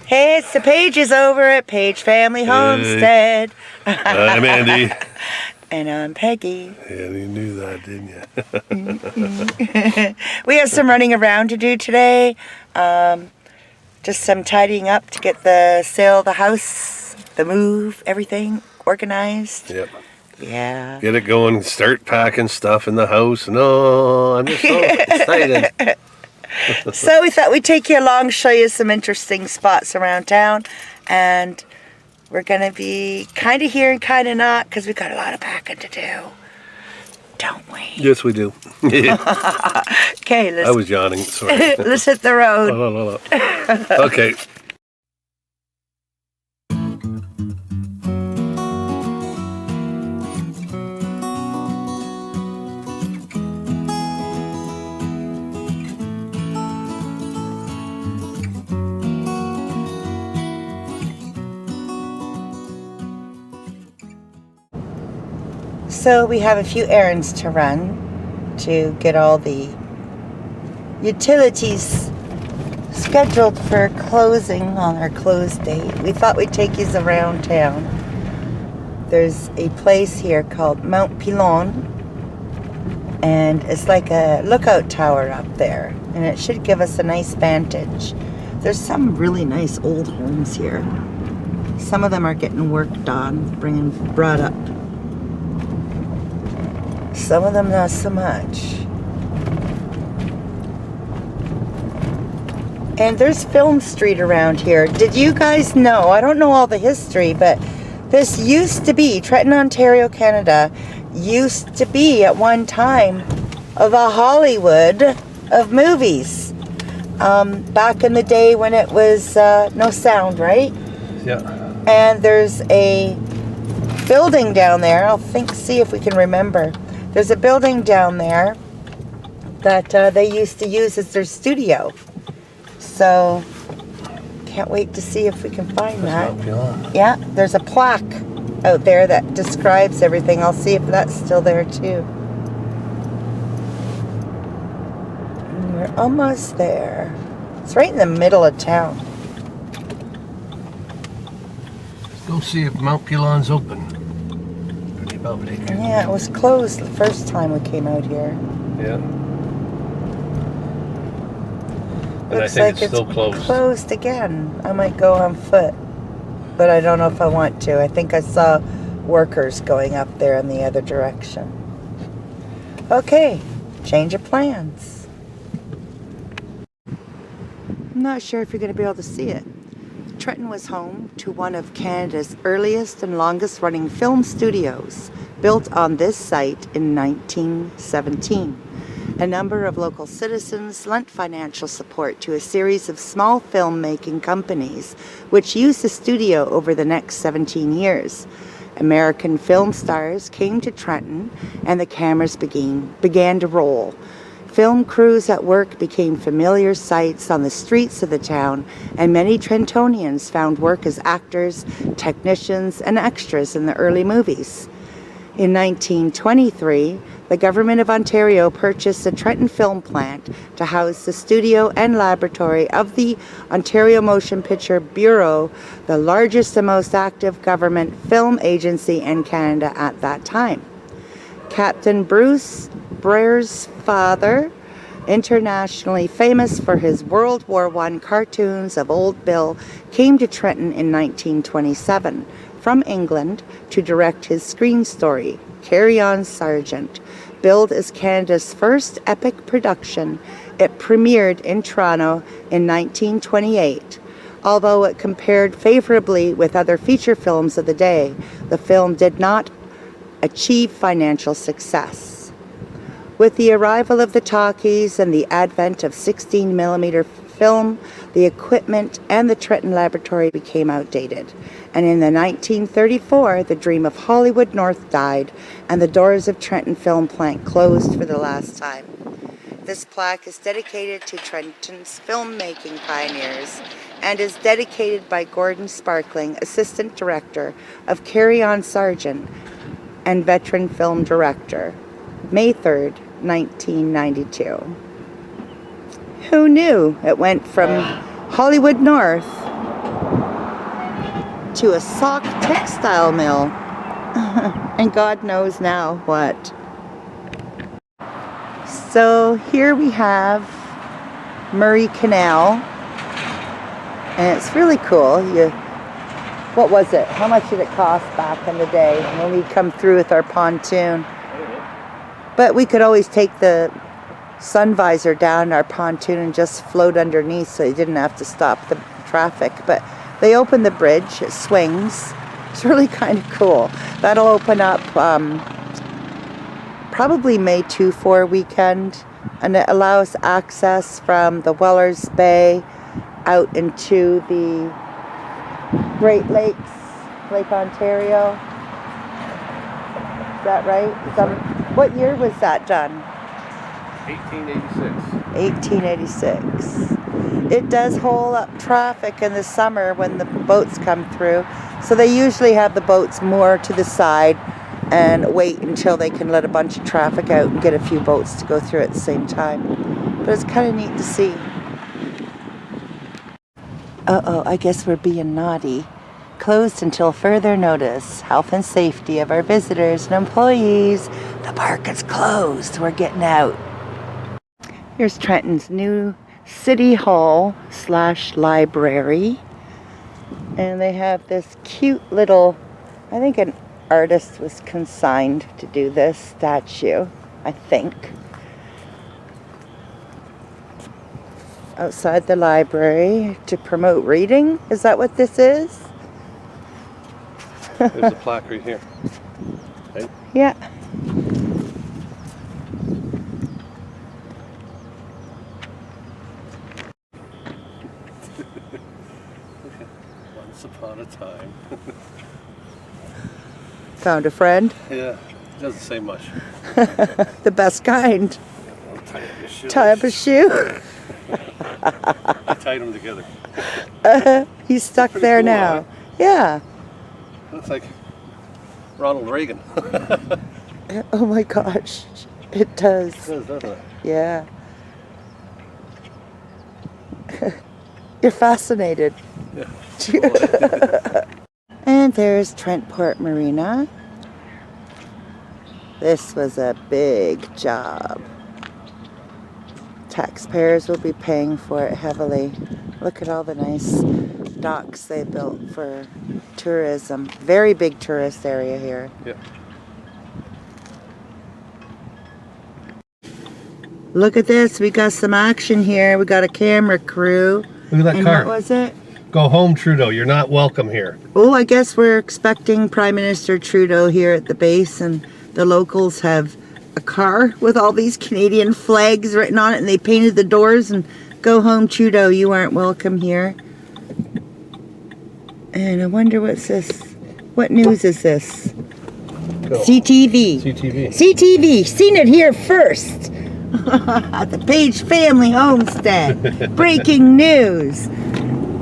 Hey, it's the Pages over at Page Family Homestead. I'm Andy. And I'm Peggy. Yeah, you knew that, didn't you? We have some running around to do today. Just some tidying up to get the sale of the house, the move, everything organized. Yep. Yeah. Get it going, start packing stuff in the house. No, I'm just so excited. So we thought we'd take you along, show you some interesting spots around town. And we're going to be kind of here and kind of not because we got a lot of packing to do. Don't we? Yes, we do. Okay, let's... I was yawning, sorry. Let's hit the road. No. Okay. So we have a few errands to run to get all the utilities scheduled for closing on our close date. We thought we'd take you around town. There's a place here called Mount Pilon, and it's like a lookout tower up there, and it should give us a nice vantage. There's some really nice old homes here. Some of them are getting worked on, brought up. Some of them not so much. And there's Film Street around here. Did you guys know, I don't know all the history, but this used to be, Trenton, Ontario, Canada, used to be at one time the Hollywood of movies. Back in the day when it was no sound, right? Yeah. And there's a building down there. I'll see if we can remember. There's a building down there that they used to use as their studio. So, can't wait to see if we can find that. Yeah, there's a plaque out there that describes everything. I'll see if that's still there too. And we're almost there. It's right in the middle of town. Let's go see if Mount Pilon's open. Pretty public. Yeah, it was closed the first time we came out here. Yeah. And Looks I think like it's still closed. Closed again. I might go on foot, but I don't know if I want to. I think I saw workers going up there in the other direction. Okay, change of plans. I'm not sure if you're going to be able to see it. Trenton was home to one of Canada's earliest and longest running film studios, built on this site in 1917. A number of local citizens lent financial support to a series of small filmmaking companies, which used the studio over the next 17 years. American film stars came to Trenton, and the cameras began to roll. Film crews at work became familiar sights on the streets of the town, and many Trentonians found work as actors, technicians, and extras in the early movies. In 1923, the Government of Ontario purchased the Trenton Film Plant to house the studio and laboratory of the Ontario Motion Picture Bureau, the largest and most active government film agency in Canada at that time. Captain Bruce Brer's father, internationally famous for his World War I cartoons of Old Bill, came to Trenton in 1927 from England to direct his screen story, Carry On Sergeant. Billed as Canada's first epic production, it premiered in Toronto in 1928. Although it compared favorably with other feature films of the day, the film did not achieve financial success. With the arrival of the talkies and the advent of 16mm film, the equipment and the Trenton laboratory became outdated. And in 1934, the dream of Hollywood North died, and the doors of Trenton Film Plant closed for the last time. This plaque is dedicated to Trenton's filmmaking pioneers and is dedicated by Gordon Sparkling, Assistant Director of Carry On Sergeant and veteran film director, May 3rd, 1992. Who knew it went from Hollywood North to a sock textile mill. And God knows now what. So here we have Murray Canal. And it's really cool. What was it? How much did it cost back in the day when we come through with our pontoon? But we could always take the sun visor down our pontoon and just float underneath so you didn't have to stop the traffic. But they opened the bridge, it swings. It's really kind of cool. That'll open up probably May 2-4 weekend, and it allows access from the Wellers Bay out into the Great Lakes, Lake Ontario. Is that right? What year was that done? 1886. It does hold up traffic in the summer when the boats come through. So they usually have the boats more to the side and wait until they can let a bunch of traffic out and get a few boats to go through at the same time. But it's kind of neat to see. Uh-oh, I guess we're being naughty. Closed until further notice. Health and safety of our visitors and employees. The park is closed. We're getting out. Here's Trenton's new City Hall / library. And they have this cute little, I think an artist was consigned to do this statue, I think. Outside the library to promote reading. Is that what this is? There's a plaque right here. Right? Yeah. Once upon a time. Found a friend. Yeah, it doesn't say much. The best kind. I'll tie up your shoes. Tie up a shoe. I tied them together. He's stuck Pretty there cool, now. huh? Yeah. Looks like Ronald Reagan. Oh my gosh. It does. It does, doesn't it? Yeah. You're fascinated. Yeah. And there's Trentport Marina. This was a big job. Taxpayers will be paying for it heavily. Look at all the nice docks they built for tourism. Very big tourist area here. Yeah. Look at this. We got some action here. We got a camera crew. Look at that And car. what was it? Go home, Trudeau. You're not welcome here. Oh, I guess we're expecting Prime Minister Trudeau here at the base, and the locals have a car with all these Canadian flags written on it, and they painted the doors and "Go home, Trudeau, you aren't welcome here." And I wonder what's this? What news is this? Go. CTV. CTV. CTV, seen it here first. At the Paige family homestead. Breaking news.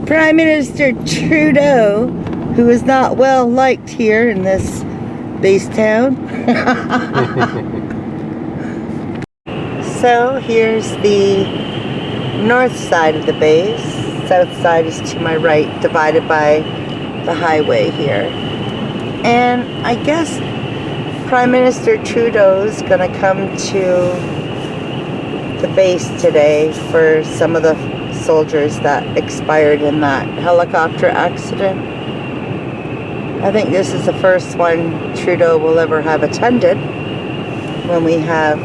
Prime Minister Trudeau, who is not well liked here in this base town. So here's the north side of the base. South side is to my right, divided by the highway here. And I guess Prime Minister Trudeau's gonna come to the base today for some of the soldiers that expired in that helicopter accident. I think this is the first one Trudeau will ever have attended when we have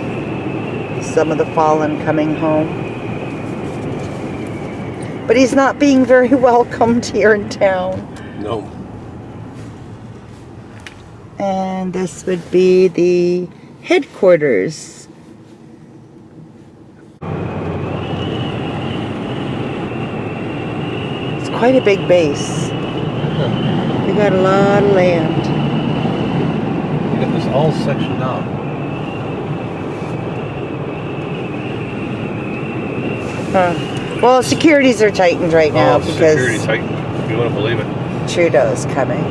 some of the fallen coming home. But he's not being very welcomed here in town. No. And this would be the headquarters. Quite a big base. We got a lot of land. You got this all sectioned out. Well, securities are tightened right now security because tight. You want to believe it? Trudeau's coming.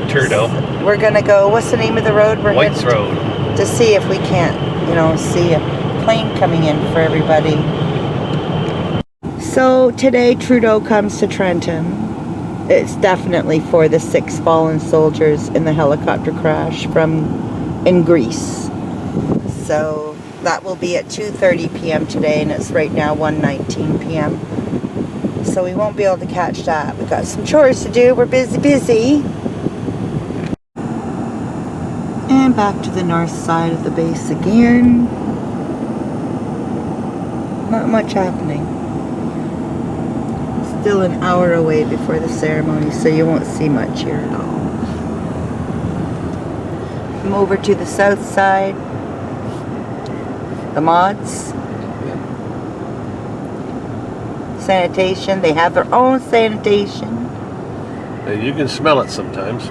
Trudeau. We're gonna go. What's the name of the road we're White's heading Road. to see if we can't, see a plane coming in for everybody. So today Trudeau comes to Trenton, It's definitely for the 6 fallen soldiers in the helicopter crash in Greece. So that will be at 2:30 p.m. today, and it's right now 1:19 p.m. So we won't be able to catch that. We've got some chores to do. We're busy. And back to the north side of the base again. Not much happening. Still an hour away before the ceremony, so you won't see much here at all. Come over to the south side. The mods. Sanitation. They have their own sanitation. You can smell it sometimes.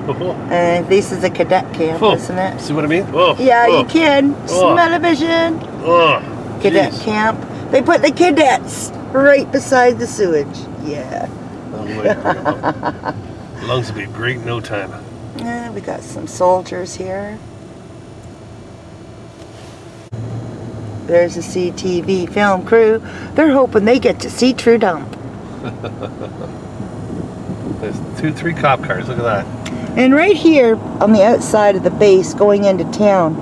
This is a cadet camp, isn't it? See what I mean? Oh, yeah, oh, you can. oh. Smell-o-vision. Oh, Cadet geez. camp. They put the cadets right beside the sewage. Yeah. Lungs will be great in no time. We got some soldiers here. There's a CTV film crew. They're hoping they get to see True Dump. There's 3 cop cars. Look at that. And right here on the outside of the base going into town,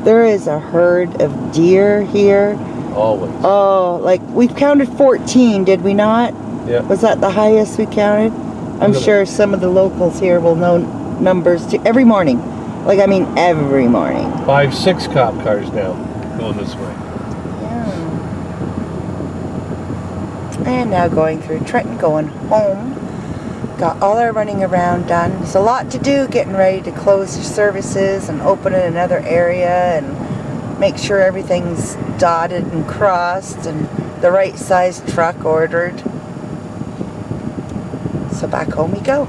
there is a herd of deer here. Always. Oh, like we've counted 14, did we not? Yeah. Was that the highest we counted? I'm sure some of the locals here will know numbers too. Every morning. Like, I mean, every morning. 5, 6 cop cars now going this way. Yeah. And now going through Trenton, going home. Got all our running around done. There's a lot to do getting ready to close your services and open in another area and make sure everything's dotted and crossed and the right size truck ordered. So back home we go.